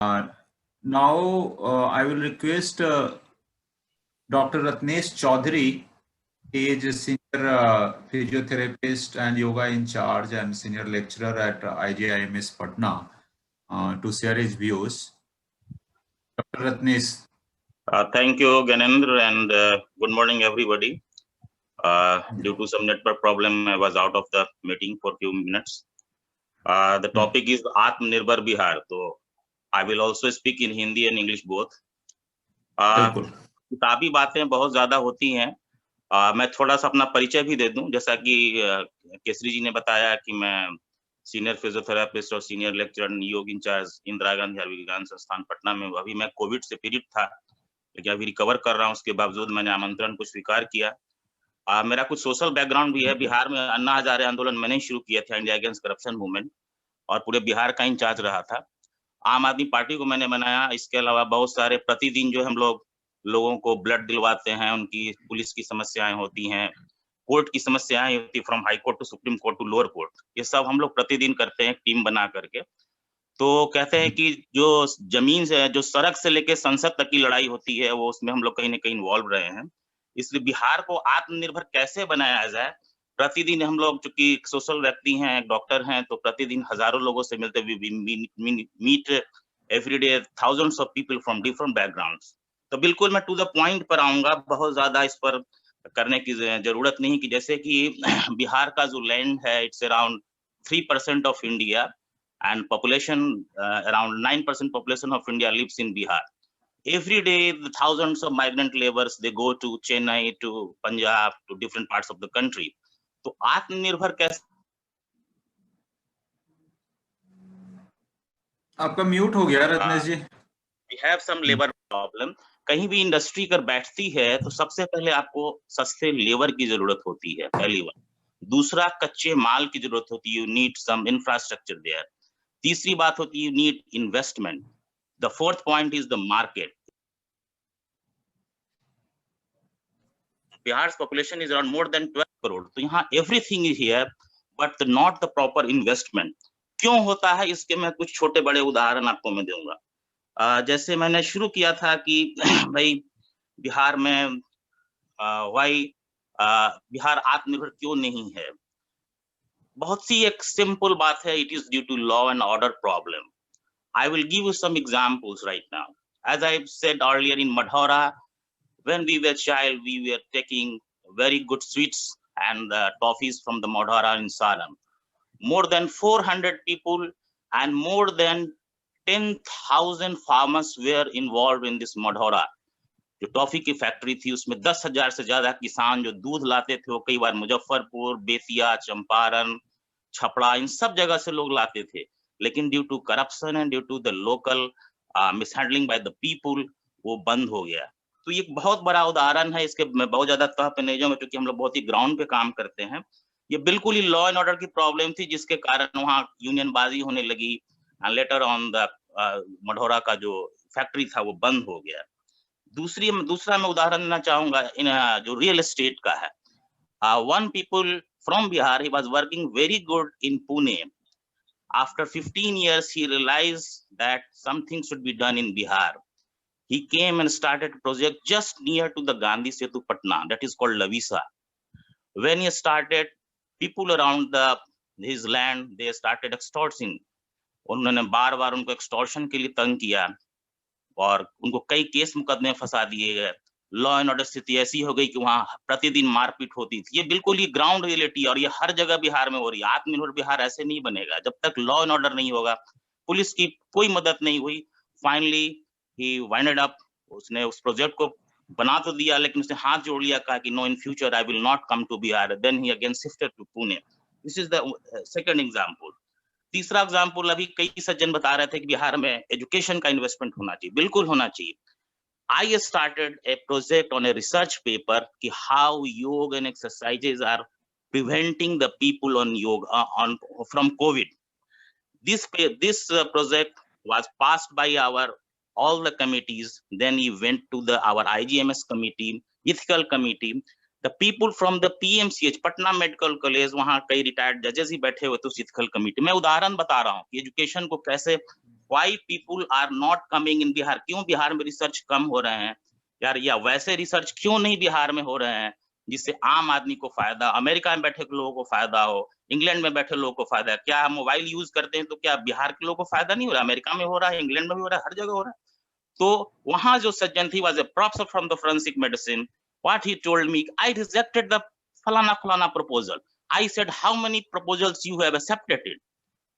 Uh, now I will request Dr. Ratnesh Chaudhary. He is a senior physiotherapist and yoga in charge and senior lecturer at IGIMS Patna to share his views. Dr. Ratnesh. Thank you, Ganendra, and good morning, everybody. Due to some network problem, I was out of the meeting for a few minutes. The topic is Atmanirbhar Bihar. So I will also speak in Hindi and English both. किताबी बातें बहुत ज्यादा होती हैं. मैं थोड़ा सा अपना परिचय भी दे दूं, जैसा कि केसरी जी ने बताया कि मैं सीनियर फिजियोथेरेपिस्ट और सीनियर लेक्चरर योग इंचार्ज इंदिरा गांधी आयुर्विज्ञान संस्थान पटना में. अभी मैं कोविड से पीड़ित था, लेकिन अभी रिकवर कर रहा हूं. उसके बावजूद मैंने आमंत्रण को स्वीकार किया. मेरा कुछ सोशल बैकग्राउंड भी है. बिहार में अन्ना हजारे आंदोलन मैंने शुरू किया था, इंडिया अगेंस्ट करप्शन मूवमेंट, और पूरे बिहार का इंचार्ज रहा था. आम आदमी पार्टी को मैंने बनाया. इसके अलावा बहुत सारे प्रतिदिन जो हम लोगों को ब्लड दिलवाते हैं, उनकी पुलिस की समस्याएं होती हैं, कोर्ट की समस्याएं होती है, from high court to supreme court to lower court, ये सब हम लोग प्रतिदिन करते हैं टीम बना करके. तो कहते हैं कि जो जमीन से, जो सड़क से लेके संसद तक की लड़ाई होती है, वो उसमें हम लोग कहीं ना कहीं इन्वॉल्व रहे हैं. इसलिए बिहार को आत्मनिर्भर कैसे बनाया जाए, प्रतिदिन हम लोग, चूंकि सोशल व्यक्ति हैं, डॉक्टर हैं, तो प्रतिदिन हजारों लोगों से मिलते हुए meet everyday thousands of people from different backgrounds. तो बिल्कुल मैं टू द पॉइंट पर आऊंगा. बहुत ज्यादा इस पर करने की जरूरत नहीं, कि जैसे कि बिहार का जो लैंड है, it's around 3% of India, and population around 9% population of India lives in Bihar. Every day the thousands of migrant laborers, they go to Chennai, to Punjab, to different parts of the country. तो आत्मनिर्भर कैसे, आपका mute हो गया रत्नेश जी. We have some labor problem. कहीं भी industry कर बैठती है तो सबसे पहले आपको सस्ते लेबर की जरूरत होती है, पहली बात. दूसरा, कच्चे माल की जरूरत होती है. You need some infrastructure there. तीसरी बात होती है, you need investment. The fourth point is the market. Bihar population is around more than 12 crore. तो यहाँ everything is here, but not the proper investment. क्यों होता है, इसके मैं कुछ छोटे बड़े उदाहरण आपको मैं दूंगा. जैसे मैंने शुरू किया था कि भाई बिहार में बिहार आत्मनिर्भर क्यों नहीं है. बहुत सी एक सिंपल बात है. It is due to law and order problem. I will give you some examples right now. As I said earlier, in Madhora, when we were child, we were taking very good sweets and toffees from the Madhora in Salem. More than 400 people and more than 10,000 farmers were involved in this Madhora. जो toffee की factory थी, उसमें 10,000 से ज्यादा किसान जो दूध लाते थे, वो कई बार मुजफ्फरपुर, बेतिया, चंपारण, छपरा, इन सब जगह से लोग लाते थे. लेकिन due to corruption and due to the local mishandling by the people, वो बंद हो गया. तो ये बहुत बड़ा उदाहरण है. इसके मैं बहुत ज्यादा तह पे नहीं जाऊंगा, क्योंकि हम लोग बहुत ही ग्राउंड पे काम करते हैं. ये बिल्कुल ही लॉ एंड ऑर्डर की प्रॉब्लम थी, जिसके कारण वहाँ यूनियनबाजी होने लगी. लेटर ऑन द मढ़ौरा का जो फैक्ट्री था वो बंद हो गया. दूसरा मैं उदाहरण देना चाहूंगा इन जो रियल एस्टेट का है. One people from Bihar, he was working very good in Pune. After 15 years, he realized that something should be done in Bihar. He came and started a project just near to the Gandhi Setu, Patna, that is called Lavisa. When he started, people around his land, they started extorting. उन्होंने बार-बार उनको extortion के लिए तंग किया और उनको कई केस मुकदमे फंसा दिए गए. लॉ एंड ऑर्डर स्थिति ऐसी हो गई कि वहां प्रतिदिन मारपीट होती थी. ये बिल्कुल ही ग्राउंड रियलिटी, और ये हर जगह बिहार में हो रही है. आत्मनिर्भर बिहार ऐसे नहीं बनेगा जब तक लॉ एंड ऑर्डर नहीं होगा. पुलिस की कोई मदद नहीं हुई. Finally he winded up. उसने उस प्रोजेक्ट को बना तो दिया, लेकिन उसने हाथ जोड़ लिया, कहा कि no, in future I will not come to Bihar. Then he again shifted to Pune. This is the second example. तीसरा एग्जांपल, अभी कई सज्जन बता रहे थे कि बिहार में एजुकेशन का इन्वेस्टमेंट होना चाहिए. बिल्कुल होना चाहिए. I started a project on a research paper ki how yoga and exercises are preventing the people on yoga from COVID. This project was passed by all the committees. Then he went to our IGMS committee, ethical committee. The people from the PMCH, Patna Medical College, वहाँ कई retired judges ही बैठे हुए थे उस ethical committee. मैं उदाहरण बता रहा हूँ कि education को कैसे why people are not coming in Bihar? क्यों बिहार में रिसर्च कम हो रहे हैं यार, या वैसे रिसर्च क्यों नहीं बिहार में हो रहे हैं जिससे आम आदमी को फायदा, अमेरिका में बैठे लोगों को फायदा हो, इंग्लैंड में बैठे लोगों को फायदा है? क्या हम मोबाइल यूज करते हैं तो क्या बिहार के लोगों को फायदा नहीं हो रहा? अमेरिका में हो रहा है, इंग्लैंड में भी हो रहा है, हर जगह हो रहा है। तो वहां जो सज्जन थी was a professor from the forensic medicine. What he told me, I rejected the falana proposal. I said, how many proposals you have accepted it?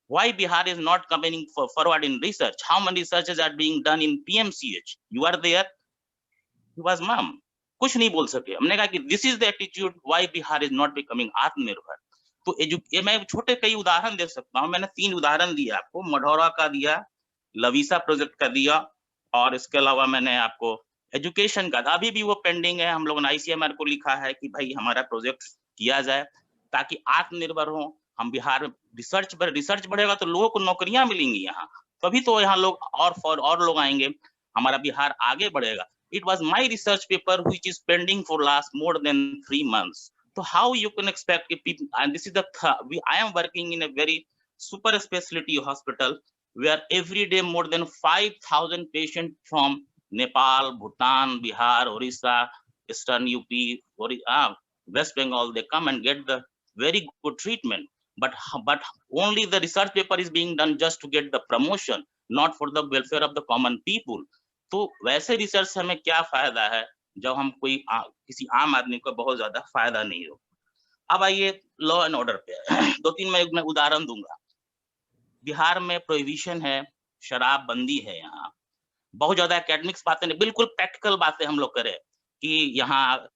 Why Bihar is not coming forward in research? How many researches are being done in PMCH? You are there? He was mum. कुछ नहीं बोल सके। हमने कहा कि this is the attitude why Bihar is not becoming आत्मनिर्भर। तो मैं छोटे कई उदाहरण दे सकता हूँ। मैंने 3 उदाहरण दिया आपको, मढ़ौरा का दिया, लवीसा प्रोजेक्ट का दिया, और इसके अलावा मैंने आपको एजुकेशन का, अभी भी वो पेंडिंग है। हम लोगों ने ICMR को लिखा है कि भाई हमारा प्रोजेक्ट किया जाए ताकि आत्मनिर्भर हो हम बिहार में। रिसर्च बढ़ेगा तो लोगों को नौकरियां मिलेंगी यहाँ, तभी तो यहाँ लोग और लोग आएंगे, हमारा बिहार आगे बढ़ेगा। It was my research paper which is pending for last more than 3 months. So how you can expect people, and this is I am working in a very super specialty hospital where every day more than 5,000 patients from Nepal, Bhutan, Bihar, Orissa, Eastern UP, West Bengal, they come and get the very good treatment. But only the research paper is being done just to get the promotion, not for the welfare of the common people. तो वैसे research से हमें क्या फायदा है जब हम किसी आम आदमी को बहुत ज्यादा फायदा नहीं हो। अब आइए लॉ एंड ऑर्डर पे 2-3 मैं उदाहरण दूंगा। बिहार में प्रोहिबिशन है, शराब बंदी है, यहाँ बहुत ज्यादा एकेडमिक्स बातें नहीं, बिल्कुल प्रैक्टिकल बातें हम लोग करें कि यहाँ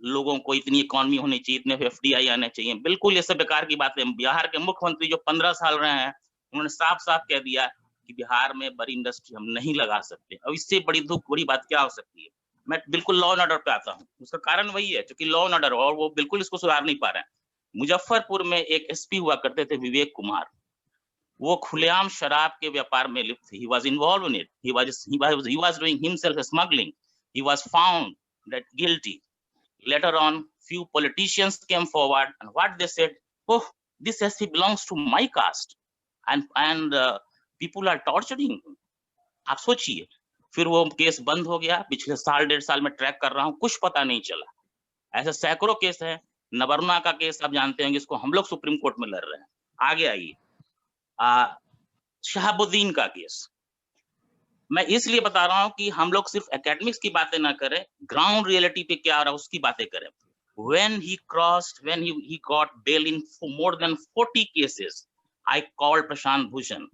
लोगों को इतनी इकोनॉमी होनी चाहिए, इतने FDI आने चाहिए, बिल्कुल ये सब बेकार की बातें। बिहार के मुख्यमंत्री जो 15 साल रहे हैं उन्होंने साफ साफ कह दिया कि बिहार में बड़ी इंडस्ट्री हम नहीं लगा सकते। अब इससे बड़ी बात क्या हो सकती है? मैं बिल्कुल लॉ एंड ऑर्डर पे आता हूँ। उसका कारण वही है क्योंकि लॉ एंड ऑर्डर, और वो बिल्कुल इसको सुधार नहीं पा रहे हैं। मुजफ्फरपुर में एक SP हुआ करते थे विवेक कुमार, वो खुलेआम शराब के व्यापार में लिप्त थे। He was involved in it. He was doing himself smuggling. He was found that guilty. Later on, few politicians came forward and what they said, oh, this SP belongs to my caste, and people are torturing him. आप सोचिए, फिर वो case बंद हो गया। पिछले साल 1.5 साल में ट्रैक कर रहा हूँ, कुछ पता नहीं चला। ऐसे सैकड़ों केस है। नवरना का केस आप जानते हैं, जिसको हम लोग सुप्रीम कोर्ट में लड़ रहे हैं। आगे आइए, शहाबुद्दीन का केस। मैं इसलिए बता रहा हूं कि हम लोग सिर्फ एकेडमिक्स की बातें ना करें, ग्राउंड रियलिटी पे क्या हो रहा है उसकी बातें करें। When he got bail in for more than 40 cases, I called Prashant Bhushan.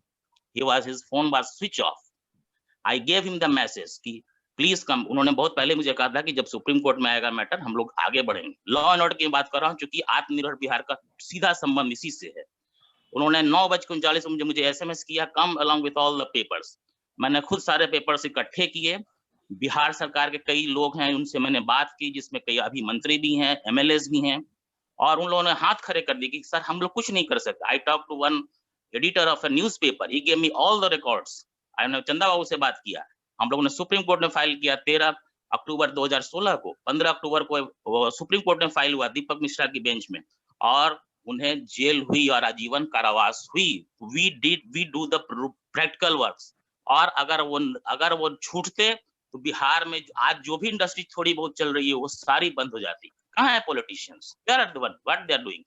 His phone was switch off. I gave him the message कि प्लीज कम। उन्होंने बहुत पहले मुझे कहा था कि जब सुप्रीम कोर्ट में आएगा मैटर हम लोग आगे बढ़ेंगे। लॉ एंड ऑर्डर की बात कर रहा हूँ क्योंकि आत्मनिर्भर बिहार का सीधा संबंध इसी से है। उन्होंने 9:39 मुझे SMS किया, come along with all the papers. मैंने खुद सारे पेपर्स इकट्ठे किए। बिहार सरकार के कई लोग हैं, उनसे मैंने बात की, जिसमें कई अभी मंत्री भी हैं, MLAs भी हैं, और उन लोगों ने हाथ खड़े कर दिए कि सर हम लोग कुछ नहीं कर सकते। I talk to one editor of a newspaper, he give me all the records. मैंने चंदा बाबू से बात किया। हम लोगों ने सुप्रीम कोर्ट में फाइल किया 13 अक्टूबर 2016 को। 15 अक्टूबर को सुप्रीम कोर्ट में फाइल हुआ दीपक मिश्रा की बेंच में, और उन्हें जेल हुई और आजीवन कारावास हुई। We do the practical works. और अगर वो छूटते तो बिहार में आज जो भी इंडस्ट्री थोड़ी बहुत चल रही है वो सारी बंद हो जाती। कहाँ है politicians? What they are doing?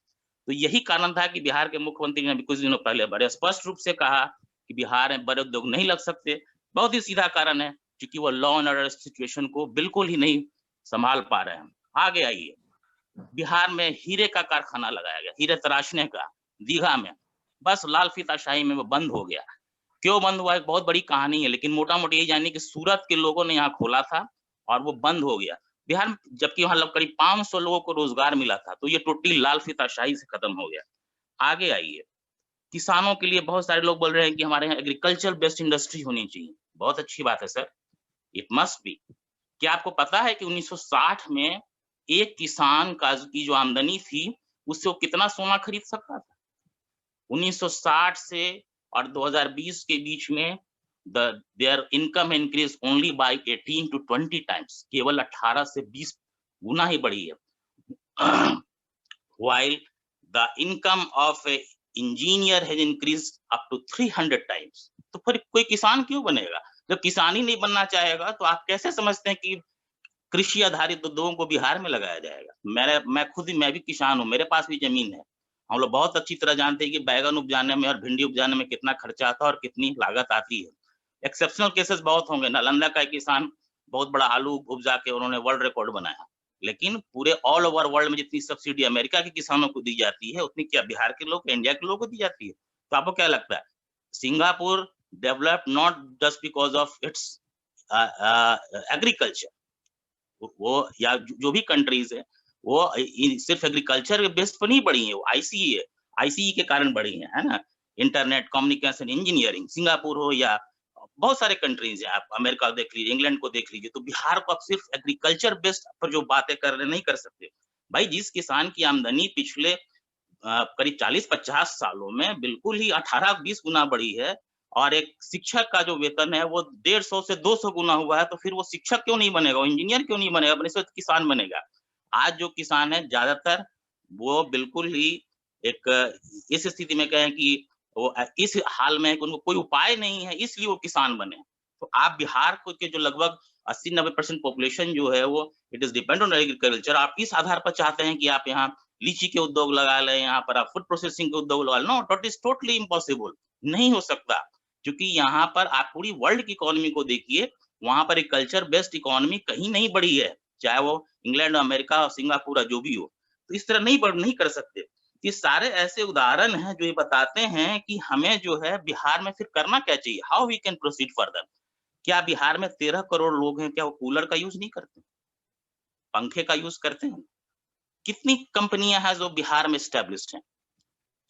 तो यही कारण था कि बिहार के मुख्यमंत्री ने कुछ दिनों पहले बड़े स्पष्ट रूप से कहा कि बिहार में बड़े उद्योग नहीं लग सकते। बहुत ही सीधा कारण है, क्योंकि वो लॉ एंड ऑर्डर सिचुएशन को बिल्कुल ही नहीं संभाल पा रहे हैं। आगे आइए, बिहार में हीरे का कारखाना लगाया गया, हीरे तराशने का, दीघा में। बस लाल फीताशाही में वो बंद हो गया। क्यों बंद हुआ एक बहुत बड़ी कहानी है, लेकिन मोटा मोटी यही जानिए कि सूरत के लोगों ने यहाँ खोला था और वो बंद हो गया बिहार में, जबकि वहां करीब 500 लोगों को रोजगार मिला था। तो ये टोटली लाल फीताशाही से खत्म हो गया। आगे आइए, किसानों के लिए बहुत सारे लोग बोल रहे हैं कि हमारे यहाँ एग्रीकल्चर बेस्ड इंडस्ट्री होनी चाहिए। बहुत अच्छी बात है सर, इट मस्ट बी। क्या आपको पता है कि 1960 में एक किसान की जो आमदनी थी उससे वो कितना सोना खरीद सकता था? 1960 से और 2020 के बीच में their income increase only by 18 to 20 times, केवल 18 से 20 गुना ही बढ़ी है। While the income of a engineer has increased up to 300 times. तो फिर कोई किसान क्यों बनेगा? जब किसान ही नहीं बनना चाहेगा तो आप कैसे समझते हैं कि कृषि आधारित उद्योगों को बिहार में लगाया जाएगा? मैं भी किसान हूँ, मेरे पास भी ज़मीन है। हम लोग बहुत अच्छी तरह जानते हैं कि बैंगन उपजाने में और भिंडी उपजाने में कितना खर्चा आता है और कितनी लागत आती है। एक्सेप्शनल केसेस बहुत होंगे। नालंदा का एक किसान बहुत बड़ा आलू उपजा के उन्होंने वर्ल्ड रिकॉर्ड बनाया। लेकिन पूरे ऑल ओवर वर्ल्ड में जितनी सब्सिडी अमेरिका के किसानों को दी जाती है, उतनी क्या बिहार के लोग, इंडिया के लोगों को दी जाती है? तो आपको क्या लगता है? Singapore developed not just because of its agriculture. वो या जो भी कंट्रीज है वो सिर्फ एग्रीकल्चर बेस पर नहीं बढ़ी है, वो आईसीई है, आईसीई के कारण बढ़ी है ना? इंटरनेट कम्युनिकेशन इंजीनियरिंग, सिंगापुर हो या बहुत सारे कंट्रीज हैं, आप अमेरिका देख लीजिए, इंग्लैंड को देख लीजिए। तो बिहार को आप सिर्फ एग्रीकल्चर बेस्ड पर जो बातें कर रहे नहीं कर सकते। भाई जिस किसान की आमदनी पिछले करीब 40-50 सालों में बिल्कुल ही 18-20 गुना बढ़ी है और एक शिक्षक का जो वेतन है वो 150 से 200 गुना हुआ है, तो फिर वो शिक्षक क्यों नहीं बनेगा? वो इंजीनियर क्यों नहीं बनेगा? बनिस्पत किसान बनेगा। आज जो किसान है ज्यादातर वो बिल्कुल ही एक इस स्थिति में कहें कि वो इस हाल में है कि उनको कोई उपाय नहीं है, इसलिए वो किसान बने। तो आप बिहार को के जो लगभग 80-90% पॉपुलेशन जो है वो it is depend on agriculture, आप इस आधार पर चाहते हैं कि आप यहाँ लीची के उद्योग लगा लें, यहाँ पर आप फूड प्रोसेसिंग के उद्योग लगा लें। No, that is totally impossible. नहीं हो सकता, क्योंकि यहाँ पर आप पूरी वर्ल्ड की इकोनॉमी को देखिए, वहां पर एक कल्चर बेस्ड इकोनॉमी कहीं नहीं बढ़ी है, चाहे वो इंग्लैंड, अमेरिका, सिंगापुर जो भी हो। तो इस तरह नहीं कर सकते। ये सारे ऐसे उदाहरण हैं जो ये बताते हैं कि हमें जो है बिहार में फिर करना क्या चाहिए, how we can proceed further. क्या बिहार में 13 करोड़ लोग हैं, क्या वो कूलर का यूज नहीं करते, पंखे का यूज करते हैं? कितनी कंपनियां हैं जो बिहार में स्टैब्लिश्ड हैं?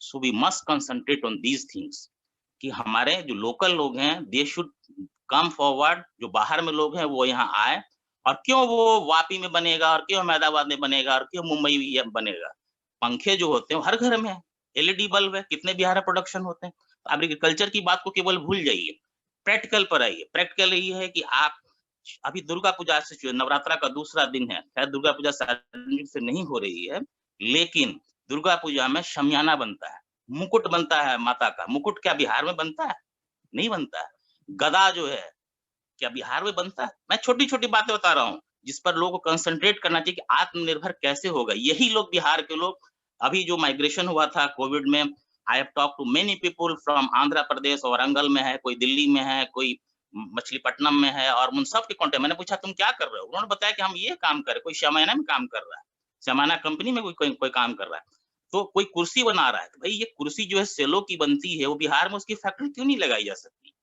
So we must concentrate on these things कि हमारे जो लोकल लोग हैं दे शुड कम फॉरवर्ड, जो बाहर में लोग हैं वो यहाँ आए। और क्यों वो वापी में बनेगा और क्यों अहमदाबाद में बनेगा और क्यों मुंबई में बनेगा? पंखे जो होते हैं हर घर में है, एलईडी बल्ब है, कितने बिहार में प्रोडक्शन होते हैं। तो आप एग्रीकल्चर की बात को केवल भूल जाइए, प्रैक्टिकल पर आइए। प्रैक्टिकल ये है कि आप अभी दुर्गा पूजा से नवरात्रा का दूसरा दिन है, शायद दुर्गा पूजा सार्वजनिक से नहीं हो रही है, लेकिन दुर्गा पूजा में शमियाना बनता है, मुकुट बनता है माता का। मुकुट क्या बिहार में बनता है? नहीं बनता है। गदा जो है क्या बिहार में बनता है? मैं छोटी-छोटी बातें बता रहा हूँ, जिस पर लोगों को कंसंट्रेट करना चाहिए कि आत्मनिर्भर कैसे होगा। यही लोग बिहार के लोग, अभी जो माइग्रेशन हुआ था कोविड में, I have talked to many people from Andhra Pradesh, और वारंगल में है, कोई दिल्ली में है, कोई मछलीपट्टनम में है, और उन सब के कॉन्टेक्ट मैंने पूछा तुम क्या कर रहे हो? उन्होंने बताया कि हम ये काम कर रहे हैं, कोई शमायना में काम कर रहा है, शमाना कंपनी में कोई काम कर रहा है, तो कोई कुर्सी बना रहा है। तो भाई ये कुर्सी जो है सेलो की बनती है, वो बिहार में उसकी फैक्ट्री क्यों नहीं लगाई जा सकती?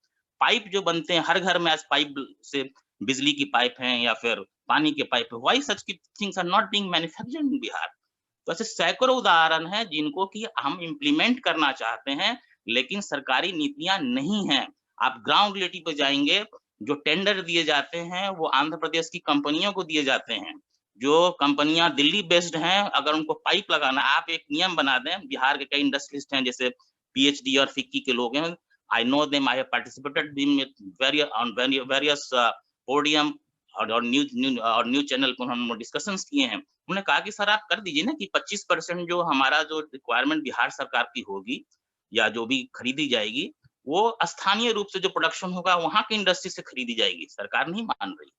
पाइप जो बनते हैं हर घर में, आज पाइप से बिजली की पाइप है या फिर पानी के पाइप है, why such things are not being manufactured in Bihar? तो ऐसे सैकड़ों उदाहरण हैं जिनको कि हम इम्प्लीमेंट करना चाहते हैं, लेकिन सरकारी नीतियां नहीं हैं। आप ग्राउंड रियलिटी पे जाएंगे, जो टेंडर दिए जाते हैं वो आंध्र प्रदेश की कंपनियों को दिए जाते हैं। जो कंपनियां दिल्ली बेस्ड हैं, अगर उनको पाइप लगाना, आप एक नियम बना दें, बिहार के कई इंडस्ट्रिस्ट हैं जैसे पीएचडी और फिक्की के लोग हैं, I know them. I have participated in various podium और न्यूज चैनल पर हम डिस्कशंस किए हैं। उन्होंने कहा कि सर आप कर दीजिए ना कि 25% जो हमारा जो रिक्वायरमेंट बिहार सरकार की होगी या जो भी खरीदी जाएगी, वो स्थानीय रूप से जो प्रोडक्शन होगा वहां की इंडस्ट्री से खरीदी जाएगी। सरकार नहीं मान रही,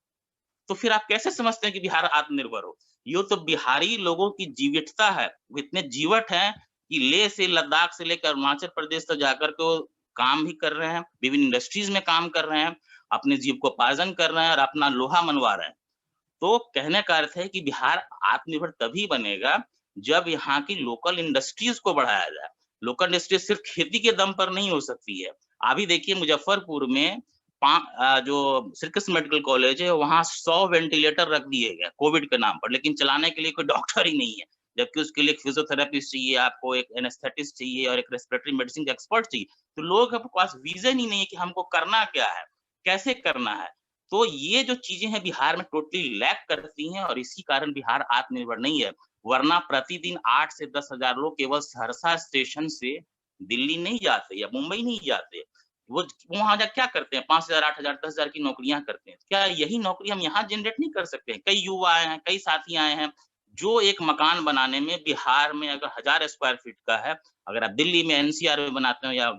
तो फिर आप कैसे समझते हैं कि बिहार आत्मनिर्भर हो? ये तो बिहारी लोगों की जीवटता है, वो इतने जीवट हैं कि लेह से लद्दाख से लेकर अरुणाचल प्रदेश तक जाकर के वो काम भी कर रहे हैं, विभिन्न इंडस्ट्रीज में काम कर रहे हैं, अपने जीविकोपार्जन कर रहे हैं और अपना लोहा मनवा रहे हैं। तो कहने का अर्थ है कि बिहार आत्मनिर्भर तभी बनेगा जब यहाँ की लोकल इंडस्ट्रीज को बढ़ाया जाए। लोकल इंडस्ट्रीज सिर्फ खेती के दम पर नहीं हो सकती है। अभी देखिए मुजफ्फरपुर में जो श्री कृष्ण मेडिकल कॉलेज है, वहाँ 100 वेंटिलेटर रख दिए गए कोविड के नाम पर, लेकिन चलाने के लिए कोई डॉक्टर ही नहीं है। जबकि उसके लिए एक फिजियोथेरेपिस्ट चाहिए, आपको एक एनेस्थेटिस्ट चाहिए और एक रेस्पिरेटरी मेडिसिन का एक्सपर्ट चाहिए। तो लोगों के पास विजन ही नहीं है कि हमको करना क्या है, कैसे करना है। तो ये जो चीजें हैं बिहार में टोटली लैक करती हैं, और इसी कारण बिहार आत्मनिर्भर नहीं है। वरना प्रतिदिन 8 से 10 हजार लोग केवल सहरसा स्टेशन से दिल्ली नहीं जाते या मुंबई नहीं जाते, वो वहां जा क्या करते हैं? 5,000, 8,000, 10,000 की नौकरियां करते हैं। क्या यही नौकरी हम यहाँ जनरेट नहीं कर सकते हैं? कई युवा आए हैं, कई साथी आए हैं, जो एक मकान बनाने में बिहार में अगर 1000 स्क्वायर फीट का है, अगर आप दिल्ली में एनसीआर में बनाते हो या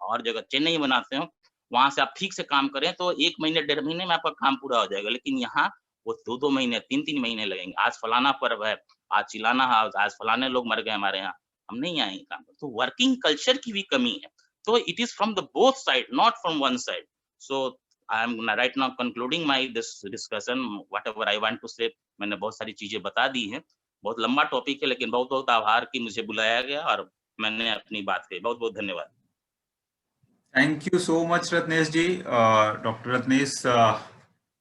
और जगह चेन्नई में बनाते हो, वहां से आप ठीक से काम करें तो 1 महीने 1.5 महीने में आपका काम पूरा हो जाएगा, लेकिन यहाँ वो 2-2 महीने 3-3 महीने लगेंगे। आज फलाना पर्व है, आज चिलाना है, आज फलाने लोग मर गए हमारे यहाँ, हम नहीं आएंगे काम पर। तो वर्किंग कल्चर की भी कमी है। So it is from the both side, not from one side. So I am right now concluding my this discussion. Whatever I want to say, मैंने बहुत सारी चीजें बता दी हैं। बहुत लंबा टॉपिक है, लेकिन बहुत बहुत आभार कि मुझे बुलाया गया और मैंने अपनी बात कही। बहुत बहुत धन्यवाद। Thank you so much, Ratnesh ji. Dr. Ratnesh,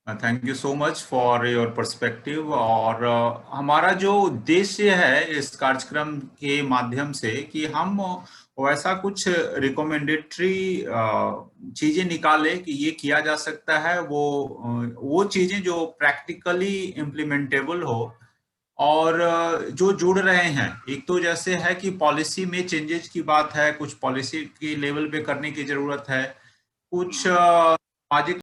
thank you so much for your perspective. और हमारा जो उद्देश्य है इस कार्यक्रम के माध्यम से कि हम वैसा कुछ रिकमेंडेटरी चीजें निकाले कि ये किया जा सकता है, वो चीजें जो प्रैक्टिकली इम्प्लीमेंटेबल हो और जो जुड़ रहे हैं। एक तो जैसे है कि पॉलिसी में चेंजेस की बात है, कुछ पॉलिसी की लेवल पे करने की जरूरत है, कुछ सामाजिक